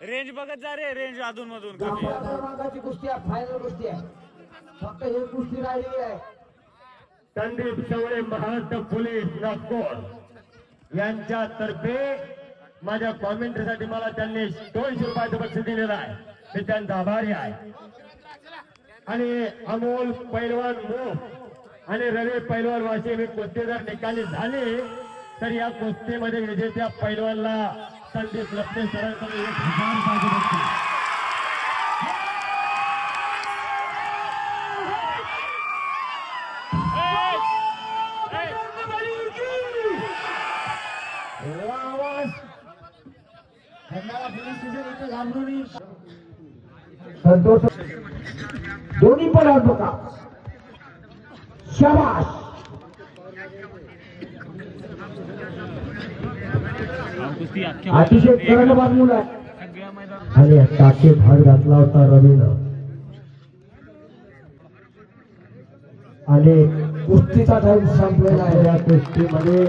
Range बघत जा रे, range अधून मधून क्रमांकाची कुस्ती आहे, फायनल कुस्ती आहे. फक्त हे कुस्ती राहिलेली आहे. संदीप सवळे महाराष्ट्र पोलीस नागपूर यांच्यातर्फे माझ्या कॉमेंट्रीसाठी मला त्यांनी 200 रुपयाचं बक्षीस दिलेलं आहे. मी त्यांचा आभारी आहे. आणि अमोल पैलवान मूग आणि रवी पैलवान वाशी हे कुस्तीदार निकाली झाले तर या कुस्तीमध्ये विजेत्या पैलवानला संदीप लपते सरांकडे 1000 रुपयाचं बक्षीस. संतोष दोन्ही पण बघा. शाबाश. अतिशय करंट बाजूला आणि टाके भाग घातला होता रवीनं. आणि कुस्तीचा टाइम संपलेला आहे. या कुस्तीमध्ये